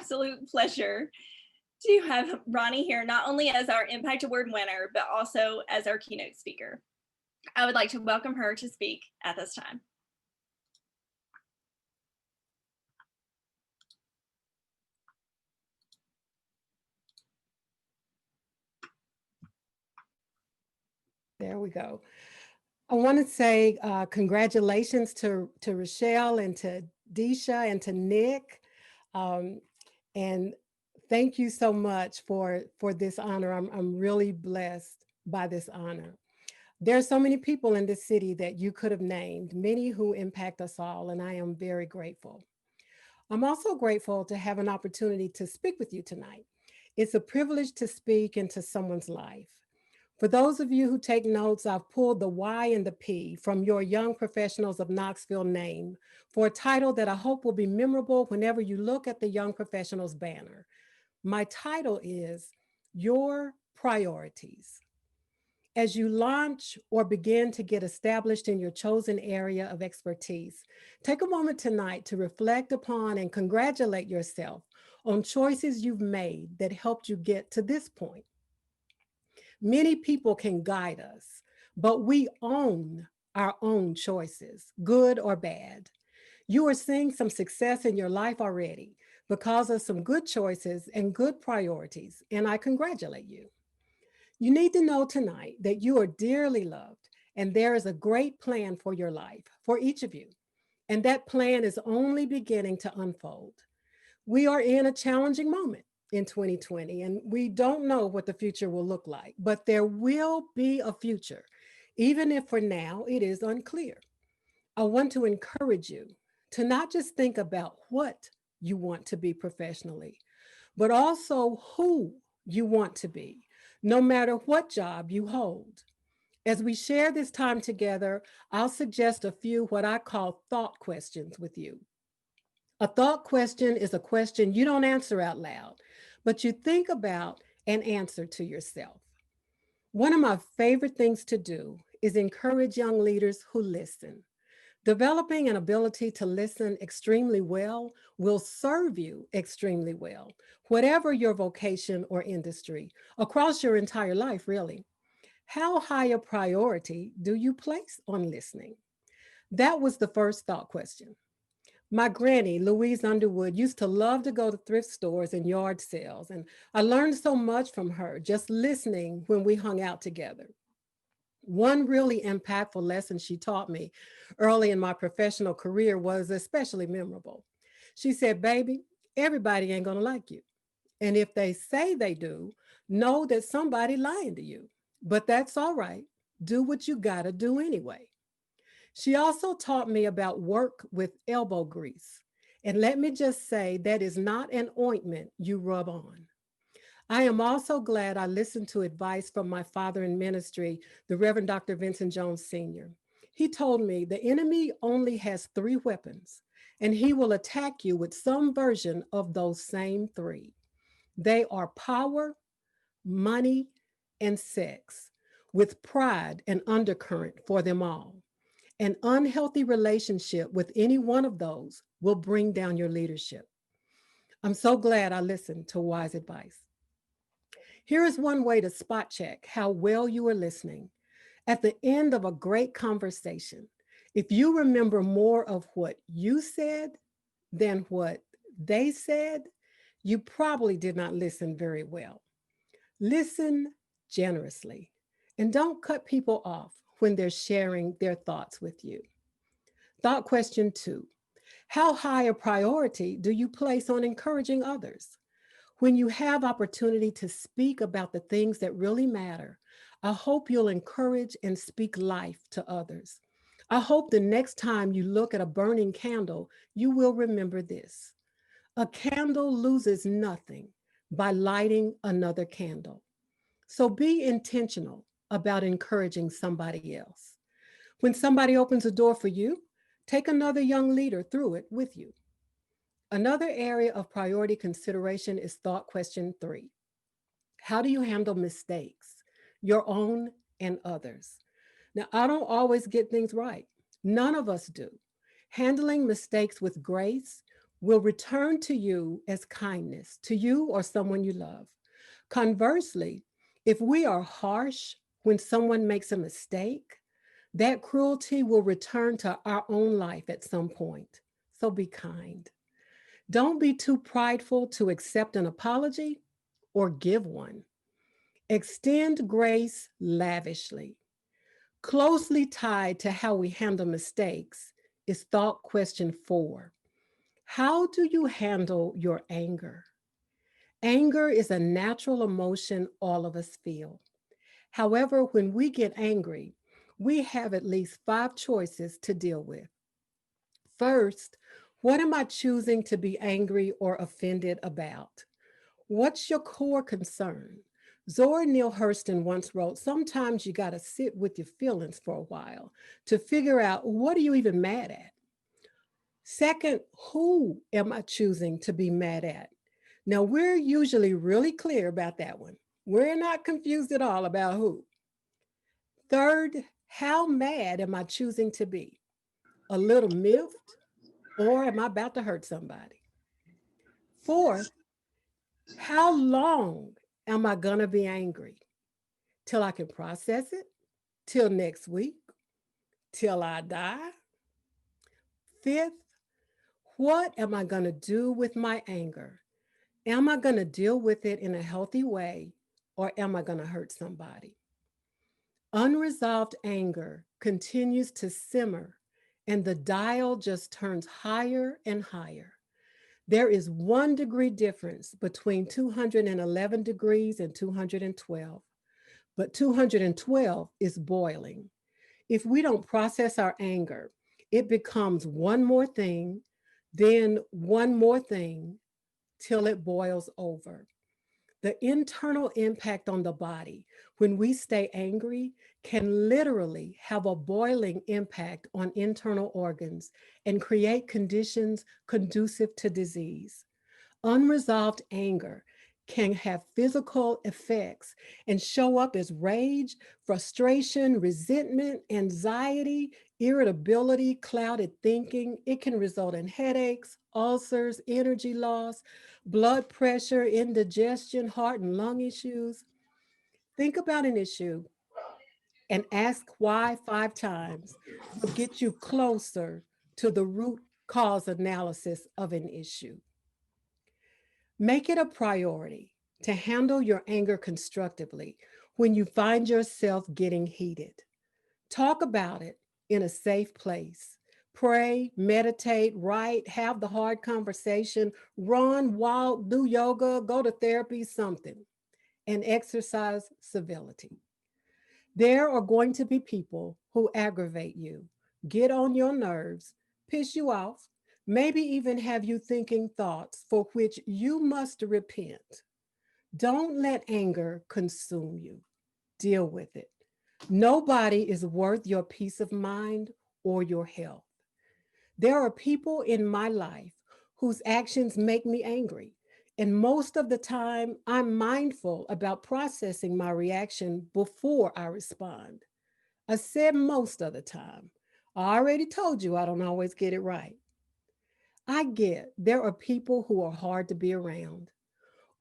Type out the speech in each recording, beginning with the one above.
absolute pleasure to have Ronnie here, not only as our Impact Award winner, but also as our keynote speaker. I would like to welcome her to speak at this time. There we go. I want to say congratulations to Rochelle and to Deisha and to Nick. And thank you so much for this honor. I'm really blessed by this honor. There are so many people in this city that you could have named, many who impact us all, and I am very grateful. I'm also grateful to have an opportunity to speak with you tonight. It's a privilege to speak into someone's life. For those of you who take notes, I've pulled the Y and the P from your Young Professionals of Knoxville name for a title that I hope will be memorable whenever you look at the Young Professionals banner. My title is Your Priorities. As you launch or begin to get established in your chosen area of expertise, take a moment tonight to reflect upon and congratulate yourself on choices you've made that helped you get to this point. Many people can guide us, but we own our own choices, good or bad. You are seeing some success in your life already because of some good choices and good priorities, and I congratulate you. You need to know tonight that you are dearly loved, and there is a great plan for your life, for each of you, and that plan is only beginning to unfold. We are in a challenging moment in 2020, and we don't know what the future will look like, but there will be a future, even if for now it is unclear. I want to encourage you to not just think about what you want to be professionally, but also who you want to be, no matter what job you hold. As we share this time together, I'll suggest a few what I call thought questions with you. A thought question is a question you don't answer out loud, but you think about and answer to yourself. One of my favorite things to do is encourage young leaders who listen. Developing an ability to listen extremely well will serve you extremely well, whatever your vocation or industry, across your entire life, really. How high a priority do you place on listening? That was the first thought question. My granny, Louise Underwood, used to love to go to thrift stores and yard sales, and I learned so much from her just listening when we hung out together. One really impactful lesson she taught me early in my professional career was especially memorable. She said, baby, everybody ain't gonna like you. And if they say they do, know that somebody lying to you. But that's all right. Do what you gotta do anyway. She also taught me about work with elbow grease. And let me just say, that is not an ointment you rub on. I am also glad I listened to advice from my father in ministry, the Reverend Dr. Vincent Jones Sr. He told me the enemy only has 3 weapons, and he will attack you with some version of those same 3. They are power, money, and sex, with pride and undercurrent for them all. An unhealthy relationship with any one of those will bring down your leadership. I'm so glad I listened to wise advice. Here is one way to spot check how well you are listening. At the end of a great conversation, if you remember more of what you said than what they said, you probably did not listen very well. Listen generously and don't cut people off when they're sharing their thoughts with you. Thought question 2, how high a priority do you place on encouraging others? When you have opportunity to speak about the things that really matter, I hope you'll encourage and speak life to others. I hope the next time you look at a burning candle, you will remember this. A candle loses nothing by lighting another candle. So be intentional about encouraging somebody else. When somebody opens a door for you, take another young leader through it with you. Another area of priority consideration is thought question 3. How do you handle mistakes, your own and others? Now, I don't always get things right. None of us do. Handling mistakes with grace, will return to you as kindness, to you or someone you love. Conversely, if we are harsh when someone makes a mistake, that cruelty will return to our own life at some point. So be kind. Don't be too prideful to accept an apology or give one. Extend grace lavishly. Closely tied to how we handle mistakes is thought question 4. How do you handle your anger? Anger is a natural emotion all of us feel. However, when we get angry, we have at least 5 choices to deal with. First, what am I choosing to be angry or offended about? What's your core concern? Zora Neale Hurston once wrote, sometimes you got to sit with your feelings for a while to figure out what are you even mad at? Second, who am I choosing to be mad at? Now, we're usually really clear about that one. We're not confused at all about who. Third, how mad am I choosing to be? A little miffed, or am I about to hurt somebody? Fourth, how long am I going to be angry? Till I can process it? Till next week? Till I die? Fifth, what am I going to do with my anger? Am I going to deal with it in a healthy way, or am I going to hurt somebody? Unresolved anger continues to simmer, and the dial just turns higher and higher. There is 1 degree difference between 211 degrees and 212, but 212 is boiling. If we don't process our anger, it becomes one more thing, then one more thing, till it boils over. The internal impact on the body when we stay angry can literally have a boiling impact on internal organs and create conditions conducive to disease. Unresolved anger can have physical effects and show up as rage, frustration, resentment, anxiety, irritability, clouded thinking. It can result in headaches, ulcers, energy loss, blood pressure, indigestion, heart and lung issues. Think about an issue and ask why 5 times will get you closer to the root cause analysis of an issue. Make it a priority to handle your anger constructively when you find yourself getting heated. Talk about it in a safe place. Pray, meditate, write, have the hard conversation, run, walk, do yoga, go to therapy, something, and exercise civility. There are going to be people who aggravate you, get on your nerves, piss you off, maybe even have you thinking thoughts for which you must repent. Don't let anger consume you. Deal with it. Nobody is worth your peace of mind or your health. There are people in my life whose actions make me angry. And most of the time, I'm mindful about processing my reaction before I respond. I said most of the time. I already told you I don't always get it right. I get there are people who are hard to be around.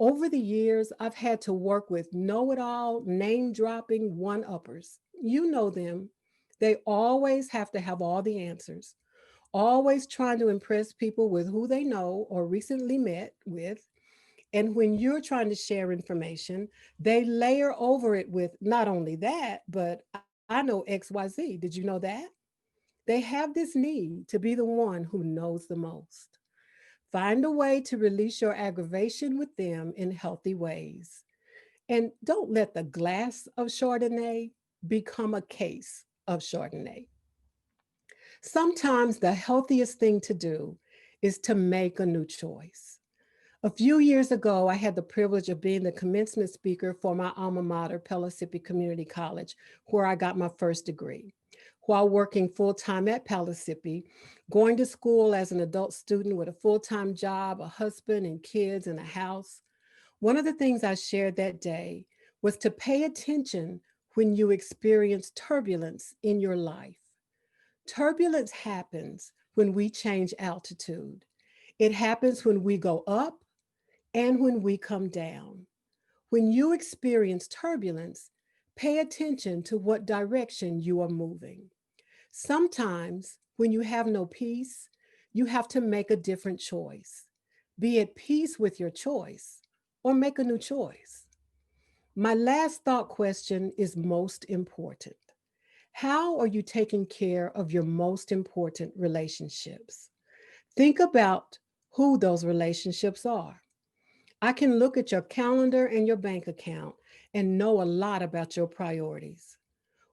Over the years, I've had to work with know it all, name dropping one uppers. You know them. They always have to have all the answers, always trying to impress people with who they know or recently met with. And when you're trying to share information, they layer over it with not only that, but I know XYZ. Did you know that? They have this need to be the one who knows the most. Find a way to release your aggravation with them in healthy ways. And don't let the glass of Chardonnay become a case of Chardonnay. Sometimes the healthiest thing to do is to make a new choice. A few years ago, I had the privilege of being the commencement speaker for my alma mater, Pellissippi Community College, where I got my first degree. While working full-time at Pellissippi, going to school as an adult student with a full-time job, a husband and kids and a house, one of the things I shared that day was to pay attention when you experience turbulence in your life. Turbulence happens when we change altitude. It happens when we go up and when we come down. When you experience turbulence, pay attention to what direction you are moving. Sometimes, when you have no peace, you have to make a different choice. Be at peace with your choice or make a new choice. My last thought question is most important. How are you taking care of your most important relationships? Think about who those relationships are. I can look at your calendar and your bank account and know a lot about your priorities.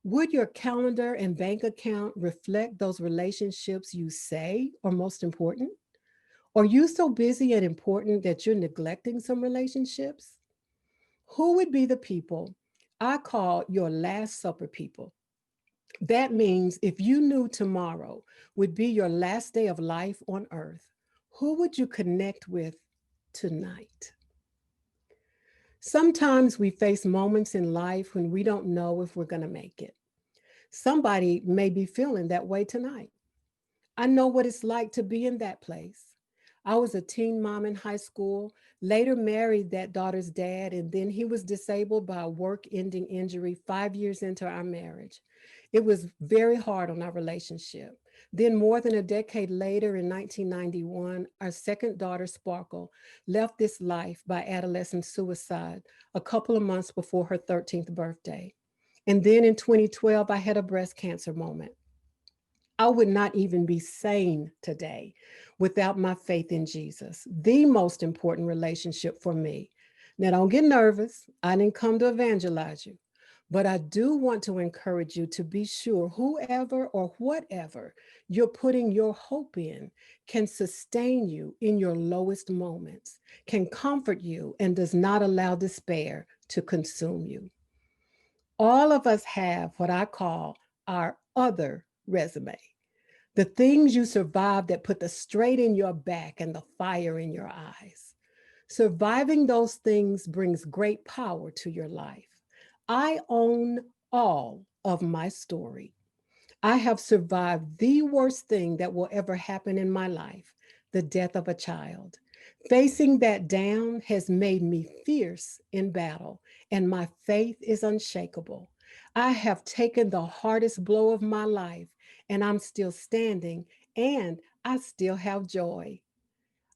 Would your calendar and bank account reflect those relationships you say are most important? Are you so busy and important that you're neglecting some relationships? Who would be the people I call your Last Supper people? That means if you knew tomorrow would be your last day of life on earth, who would you connect with tonight? Sometimes we face moments in life when we don't know if we're going to make it. Somebody may be feeling that way tonight. I know what it's like to be in that place. I was a teen mom in high school, later married that daughter's dad, and then he was disabled by a work ending injury 5 years into our marriage. It was very hard on our relationship. Then, more than a decade later, in 1991, our second daughter, Sparkle, left this life by adolescent suicide a couple of months before her 13th birthday. And then in 2012, I had a breast cancer moment. I would not even be sane today without my faith in Jesus, the most important relationship for me. Now, don't get nervous. I didn't come to evangelize you, but I do want to encourage you to be sure whoever or whatever you're putting your hope in can sustain you in your lowest moments, can comfort you, and does not allow despair to consume you. All of us have what I call our other resume. The things you survived that put the straight in your back and the fire in your eyes. Surviving those things brings great power to your life. I own all of my story. I have survived the worst thing that will ever happen in my life, the death of a child. Facing that down has made me fierce in battle, and my faith is unshakable. I have taken the hardest blow of my life, and I'm still standing, and I still have joy.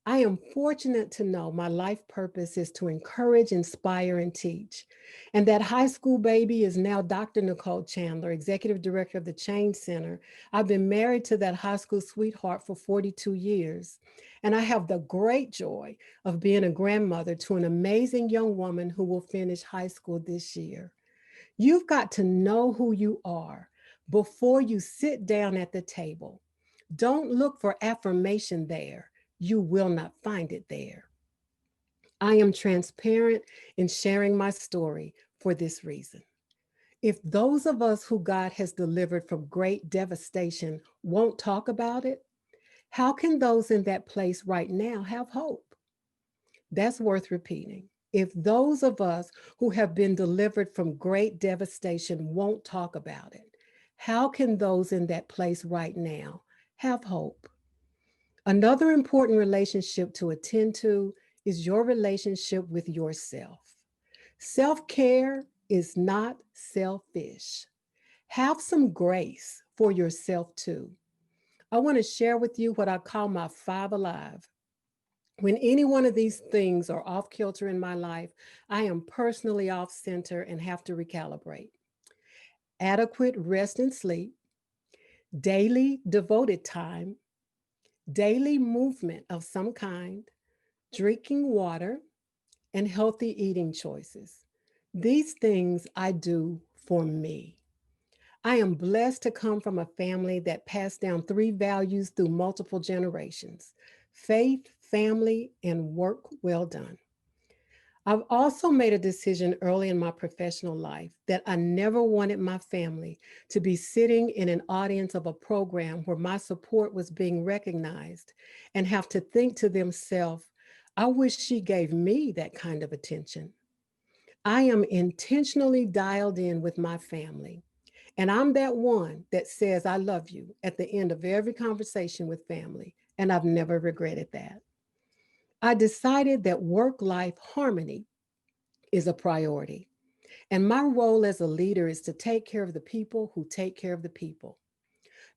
I am fortunate to know my life purpose is to encourage, inspire, and teach. And that high school baby is now Dr. Nicole Chandler, Executive Director of the Change Center. I've been married to that high school sweetheart for 42 years. And I have the great joy of being a grandmother to an amazing young woman who will finish high school this year. You've got to know who you are before you sit down at the table. Don't look for affirmation there. You will not find it there. I am transparent in sharing my story for this reason. If those of us who God has delivered from great devastation won't talk about it, how can those in that place right now have hope? That's worth repeating. If those of us who have been delivered from great devastation won't talk about it, how can those in that place right now have hope? Another important relationship to attend to is your relationship with yourself. Self care is not selfish. Have some grace for yourself too. I want to share with you what I call my five alive. When any one of these things are off kilter in my life, I am personally off center and have to recalibrate. Adequate rest and sleep, daily devoted time, daily movement of some kind, drinking water, and healthy eating choices. These things I do for me. I am blessed to come from a family that passed down three values through multiple generations: faith, family, and work well done. I've also made a decision early in my professional life that I never wanted my family to be sitting in an audience of a program where my support was being recognized and have to think to themselves, I wish she gave me that kind of attention. I am intentionally dialed in with my family. And I'm that one that says, I love you at the end of every conversation with family. And I've never regretted that. I decided that work-life harmony is a priority. And my role as a leader is to take care of the people who take care of the people.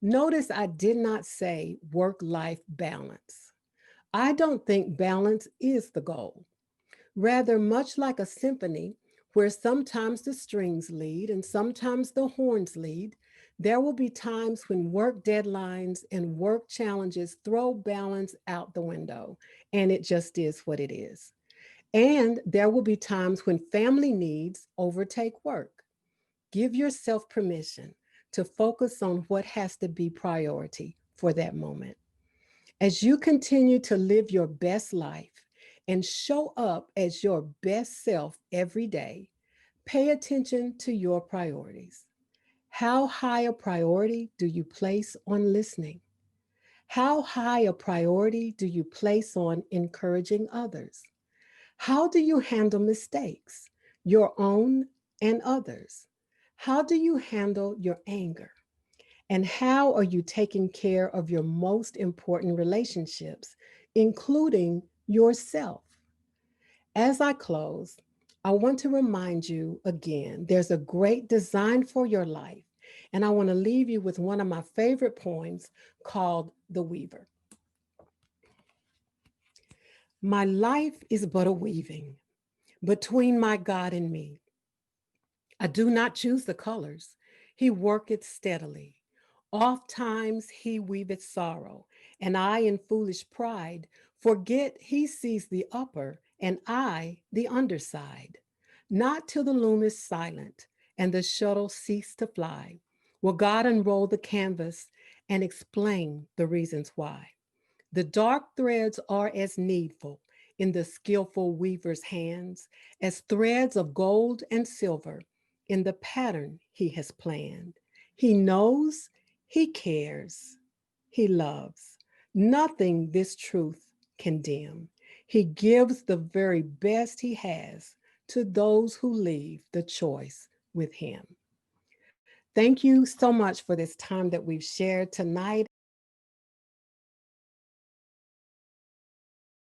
Notice I did not say work-life balance. I don't think balance is the goal. Rather, much like a symphony, where sometimes the strings lead and sometimes the horns lead, there will be times when work deadlines and work challenges throw balance out the window, and it just is what it is. And there will be times when family needs overtake work. Give yourself permission to focus on what has to be priority for that moment. As you continue to live your best life and show up as your best self every day, pay attention to your priorities. How high a priority do you place on listening? How high a priority do you place on encouraging others? How do you handle mistakes, your own and others? How do you handle your anger? And how are you taking care of your most important relationships, including yourself? As I close, I want to remind you again there's a great design for your life. And I want to leave you with one of my favorite poems called The Weaver. My life is but a weaving between my God and me. I do not choose the colors. He worketh steadily. Oft times he weaveth sorrow, and I in foolish pride forget he sees the upper and I the underside. Not till the loom is silent and the shuttle cease to fly will God unroll the canvas and explain the reasons why. The dark threads are as needful in the skillful weaver's hands as threads of gold and silver in the pattern he has planned. He knows, he cares, he loves. Nothing this truth can dim. He gives the very best he has to those who leave the choice with him. Thank you so much for this time that we've shared tonight.